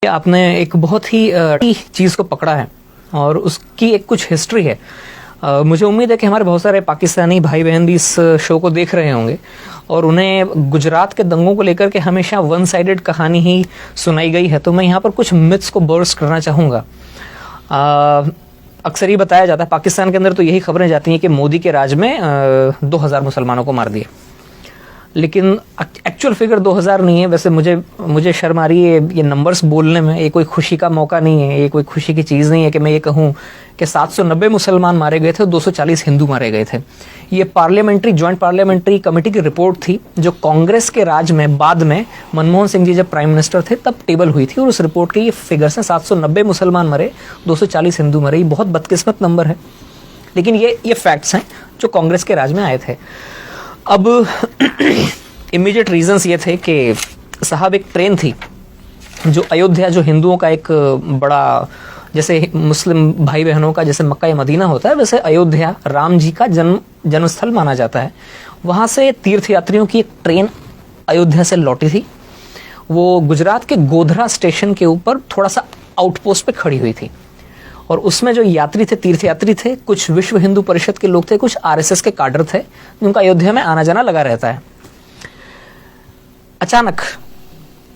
आपने एक बहुत ही चीज़ को पकड़ा है और उसकी एक कुछ हिस्ट्री है। मुझे उम्मीद है कि हमारे बहुत सारे पाकिस्तानी भाई बहन भी इस शो को देख रहे होंगे और उन्हें गुजरात के दंगों को लेकर के हमेशा वन साइडेड कहानी ही सुनाई गई है। तो मैं यहाँ पर कुछ मिथ्स को बर्स्ट करना चाहूँगा। अक्सर ही बताया जाता है, पाकिस्तान के अंदर तो यही खबरें जाती हैं कि मोदी के राज में 2000 मुसलमानों को मार दिया, लेकिन एक्चुअल फिगर 2000 नहीं है। वैसे मुझे शर्म आ रही है ये नंबर्स बोलने में। ये कोई खुशी का मौका नहीं है, ये कोई खुशी की चीज़ नहीं है कि मैं ये कहूँ कि 790 मुसलमान मारे गए थे और 240 हिंदू मारे गए थे। ये जॉइंट पार्लियामेंट्री कमेटी की रिपोर्ट थी जो कांग्रेस के राज में बाद में मनमोहन सिंह जी जब प्राइम मिनिस्टर थे तब टेबल हुई थी और उस रिपोर्ट के ये फिगर्स हैं। 790 मुसलमान मरे, 240 हिंदू मरे। ये बहुत बदकिस्मत नंबर है, लेकिन ये फैक्ट्स हैं जो कांग्रेस के राज में आए थे। अब इमीडिएट रीजंस ये थे कि साहब एक ट्रेन थी जो अयोध्या, जो हिंदुओं का एक बड़ा, जैसे मुस्लिम भाई बहनों का जैसे मक्का या मदीना होता है, वैसे अयोध्या राम जी का जन्मस्थल माना जाता है। वहाँ से तीर्थयात्रियों की एक ट्रेन अयोध्या से लौटी थी। वो गुजरात के गोधरा स्टेशन के ऊपर थोड़ा सा आउटपोस्ट पे खड़ी हुई थी और उसमें जो यात्री थे, तीर्थयात्री थे, कुछ विश्व हिंदू परिषद के लोग थे, कुछ आरएसएस के काडर थे, जिनका अयोध्या में आना जाना लगा रहता है। अचानक,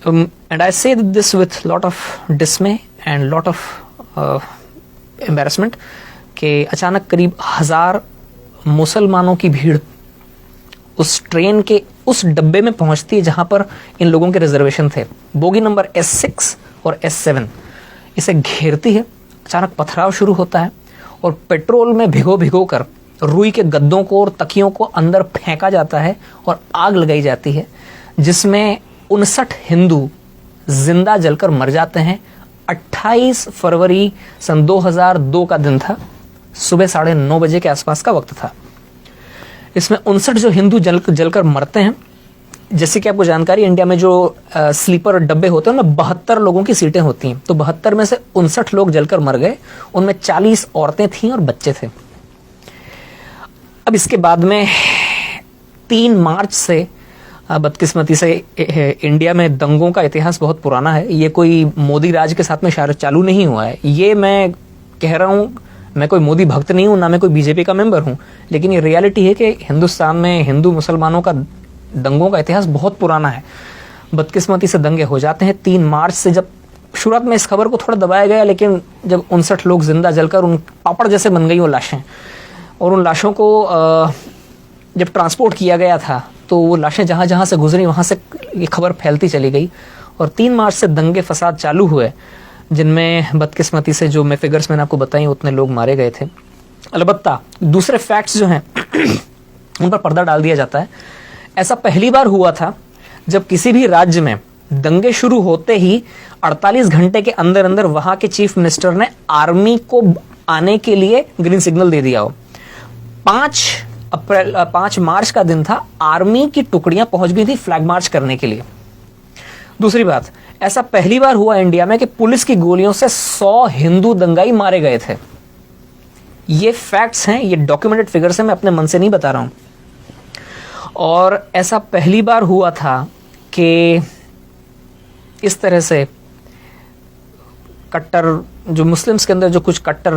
एंड आई से this with lot of डिसमे and lot of embarrassment, कि अचानक करीब 1000 मुसलमानों की भीड़ उस ट्रेन के उस डब्बे में पहुंचती है जहां पर इन लोगों के रिजर्वेशन थे। बोगी नंबर S6 और S7 इसे घेरती है। अचानक पथराव शुरू होता है और पेट्रोल में भिगो कर रुई के गद्दों को और तकियों को अंदर फेंका जाता है और आग लगाई जाती है, जिसमें 59 हिंदू जिंदा जलकर मर जाते हैं। 28 फरवरी सन 2002 का दिन था, सुबह 9:30 बजे के आसपास का वक्त था। इसमें 59 जो हिंदू जलकर मरते हैं। जैसे कि आपको जानकारी, इंडिया में जो स्लीपर डब्बे होते हैं उनमें 72 लोगों की सीटें होती हैं, तो 72 में से 59 लोग जलकर मर गए। उनमें 40 औरतें थीं और बच्चे थे। अब इसके बाद में 3 मार्च से बदकिस्मती से इंडिया में दंगों का इतिहास बहुत पुराना है। ये कोई मोदी राज के साथ में चालू नहीं हुआ है। ये मैं कह रहा हूँ, मैं कोई मोदी भक्त नहीं हूँ, ना मैं कोई बीजेपी का मेंबर हूँ, लेकिन ये रियलिटी है कि हिंदुस्तान में हिंदू मुसलमानों का दंगों का इतिहास बहुत पुराना है। बदकिस्मती से दंगे हो जाते हैं 3 मार्च से। जब शुरुआत में इस खबर को थोड़ा दबाया गया, लेकिन जब 59 लोग जिंदा जलकर उन पापड़ जैसे बन गई वो लाशें, और उन लाशों को जब ट्रांसपोर्ट किया गया था तो वो लाशें जहाँ जहाँ से गुजरी वहाँ से ये खबर फैलती चली गई और 3 मार्च से दंगे फसाद चालू हुए, जिनमें बदकिस्मती से जो फिगर्स मैंने आपको बताई उतने लोग मारे गए थे। अलबत्ता दूसरे फैक्ट्स जो हैं उन पर पर्दा डाल दिया जाता है। ऐसा पहली बार हुआ था जब किसी भी राज्य में दंगे शुरू होते ही 48 घंटे के अंदर अंदर वहां के चीफ मिनिस्टर ने आर्मी को आने के लिए ग्रीन सिग्नल दे दिया हो। 5 मार्च का दिन था, आर्मी की टुकड़ियां पहुंच गई थी फ्लैग मार्च करने के लिए। दूसरी बात, ऐसा पहली बार हुआ इंडिया में कि पुलिस की गोलियों से 100 हिंदू दंगाई मारे गए थे। ये फैक्ट्स हैं, ये डॉक्यूमेंटेड फिगर्स हैं, मैं अपने मन से नहीं बता रहा हूं। और ऐसा पहली बार हुआ था कि इस तरह से कट्टर, जो मुस्लिम्स के अंदर जो कुछ कट्टर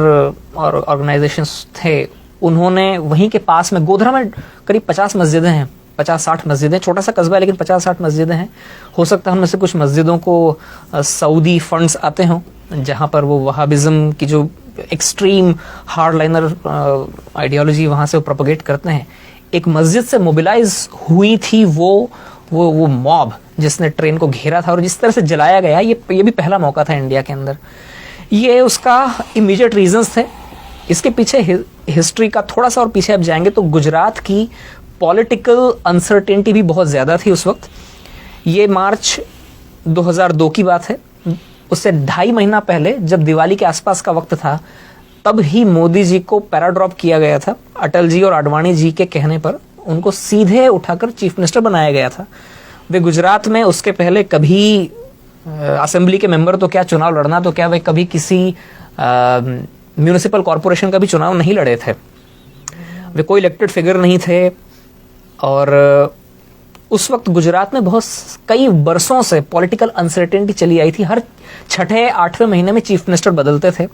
और ऑर्गेनाइजेशंस थे, उन्होंने वहीं के पास में गोधरा में करीब 50 मस्जिदें हैं, 50-60 मस्जिदें, छोटा सा कस्बा है लेकिन 50-60 मस्जिदें हैं। हो सकता है उनमें से कुछ मस्जिदों को सऊदी फंड्स आते हों, जहां पर वो वहाबिज्म की जो एक्सट्रीम हार्डलाइनर आइडियोलॉजी वहां से वो प्रोपोगेट करते हैं। एक मस्जिद से मोबिलाइज हुई थी वो मॉब जिसने ट्रेन को घेरा था और जिस तरह से जलाया गया, ये भी पहला मौका था इंडिया के अंदर। ये उसका इमीडिएट रीजंस थे। इसके पीछे हिस्ट्री का थोड़ा सा और पीछे आप जाएंगे तो गुजरात की पॉलिटिकल अनसर्टेनिटी भी बहुत ज्यादा थी उस वक्त। ये मार्च 2002 की बात है। उससे 2.5 महीना पहले जब दिवाली के आसपास का वक्त था, तब ही मोदी जी को पैराड्रॉप किया गया था। अटल जी और आडवाणी जी के कहने पर उनको सीधे उठाकर चीफ मिनिस्टर बनाया गया था। वे गुजरात में उसके पहले कभी असेंबली के मेंबर तो क्या, चुनाव लड़ना तो क्या, वे कभी किसी म्यूनिसिपल कॉरपोरेशन का भी चुनाव नहीं लड़े थे। वे कोई इलेक्टेड फिगर नहीं थे और उस वक्त गुजरात में कई बरसों से पॉलिटिकल अनसर्टेनिटी चली आई थी। हर 6-8वें महीने में चीफ मिनिस्टर बदलते थे,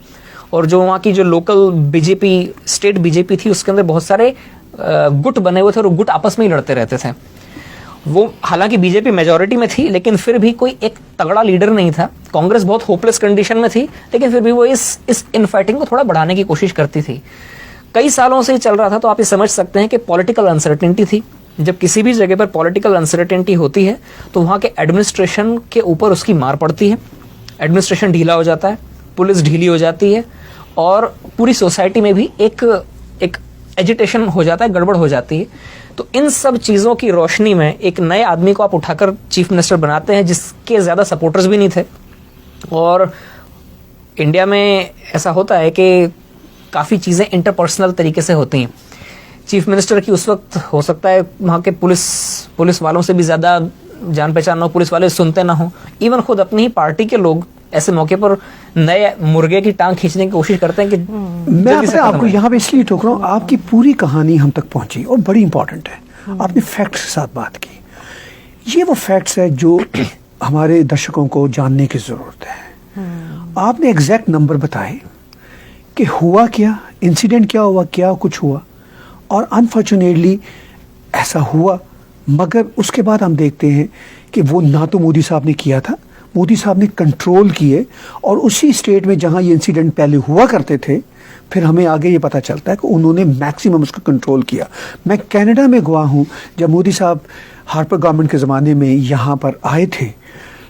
और जो वहाँ की जो लोकल बीजेपी, स्टेट बीजेपी थी, उसके अंदर बहुत सारे गुट बने हुए थे और गुट आपस में ही लड़ते रहते थे। वो हालांकि बीजेपी मेजॉरिटी में थी, लेकिन फिर भी कोई एक तगड़ा लीडर नहीं था। कांग्रेस बहुत होपलेस कंडीशन में थी, लेकिन फिर भी वो इस इनफाइटिंग को थोड़ा बढ़ाने की कोशिश करती थी। कई सालों से ही चल रहा था, तो आप ये समझ सकते हैं कि पॉलिटिकल अनसर्टेनिटी थी। जब किसी भी जगह पर पॉलिटिकल अनसर्टेनिटी होती है तो वहाँ के एडमिनिस्ट्रेशन के ऊपर उसकी मार पड़ती है। एडमिनिस्ट्रेशन ढीला हो जाता है, पुलिस ढीली हो जाती है, और पूरी सोसाइटी में भी एक एजिटेशन हो जाता है, गड़बड़ हो जाती है। तो इन सब चीज़ों की रोशनी में एक नए आदमी को आप उठाकर चीफ मिनिस्टर बनाते हैं, जिसके ज़्यादा सपोर्टर्स भी नहीं थे। और इंडिया में ऐसा होता है कि काफ़ी चीज़ें इंटरपर्सनल तरीके से होती हैं। चीफ मिनिस्टर की उस वक्त हो सकता है वहाँ के पुलिस वालों से भी ज़्यादा जान पहचान ना हो, पुलिस वाले सुनते ना हो, इवन खुद अपनी ही पार्टी के लोग ऐसे मौके पर नए मुर्गे की टांग खींचने की कोशिश करते हैं कि मैं आपको यहाँ पे इसलिए टोक रहा हूँ, आपकी पूरी कहानी हम तक पहुंची और बड़ी इंपॉर्टेंट है। आपने फैक्ट्स के साथ बात की, ये वो फैक्ट्स है जो हमारे दर्शकों को जानने की जरूरत है। आपने एग्जैक्ट नंबर बताए कि हुआ क्या, इंसिडेंट क्या हुआ, क्या कुछ हुआ, और अनफॉर्चुनेटली ऐसा हुआ। मगर उसके बाद हम देखते हैं कि वो ना तो मोदी साहब ने किया था, मोदी साहब ने कंट्रोल किए, और उसी स्टेट में जहां ये इंसिडेंट पहले हुआ करते थे, फिर हमें आगे ये पता चलता है कि उन्होंने मैक्सिमम उसका कंट्रोल किया। मैं कनाडा में गया हूँ, जब मोदी साहब हार्पर गवर्नमेंट के ज़माने में यहाँ पर आए थे,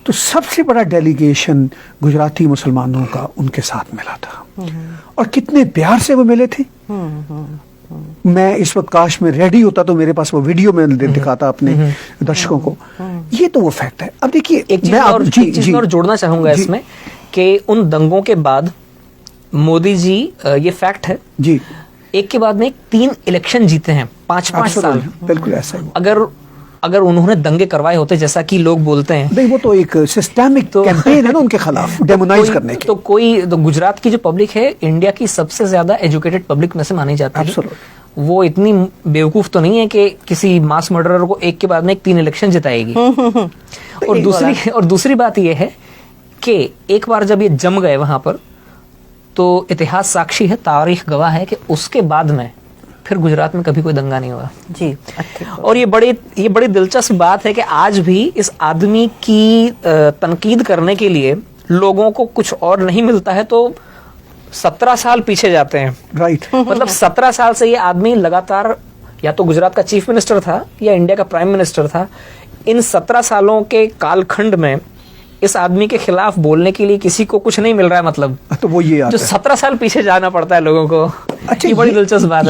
तो सबसे बड़ा डेलीगेशन गुजराती मुसलमानों का उनके साथ मिला था, और कितने प्यार से वो मिले थे। मैं इस वक्त काश में रेडी होता तो मेरे पास वो वीडियो में दिखाता अपने दर्शकों को। ये तो वो फैक्ट है। अब देखिए, एक चीज और जोड़ना चाहूंगा इसमें कि उन दंगों के बाद मोदी जी, ये फैक्ट है जी, एक के बाद में 3 इलेक्शन जीते हैं, 5-5 साल। बिल्कुल ऐसा है। अगर उन्होंने दंगे करवाए होते जैसा कि लोग बोलते हैं, नहीं, वो तो एक सिस्टेमिक कैंपेन है ना उनके खिलाफ, डेमोनाइज करने की। तो गुजरात की जो पब्लिक है, इंडिया की सबसे ज्यादा एजुकेटेड पब्लिक में से मानी जाती है। वो इतनी बेवकूफ तो नहीं है कि किसी मास मर्डरर को एक के बाद में 3 इलेक्शन जिताएगी। और दूसरी बात यह है कि एक बार जब ये जम गए वहां पर, तो इतिहास साक्षी है, तारीख गवाह है कि उसके बाद में फिर गुजरात में कभी कोई दंगा नहीं हुआ जी। और ये बड़ी दिलचस्प बात है कि आज भी इस आदमी की तनकीद करने के लिए लोगों को कुछ और नहीं मिलता है तो 17 साल पीछे जाते हैं। राइट। मतलब 17 साल से ये आदमी लगातार या तो गुजरात का चीफ मिनिस्टर था या इंडिया का प्राइम मिनिस्टर था। इन 17 सालों के कालखंड में इस आदमी के खिलाफ बोलने के लिए किसी को कुछ नहीं मिल रहा है। मतलब तो वो ये जो 17 साल पीछे जाना पड़ता है लोगों को। अच्छा, ये बड़ी दिलचस्प बात है।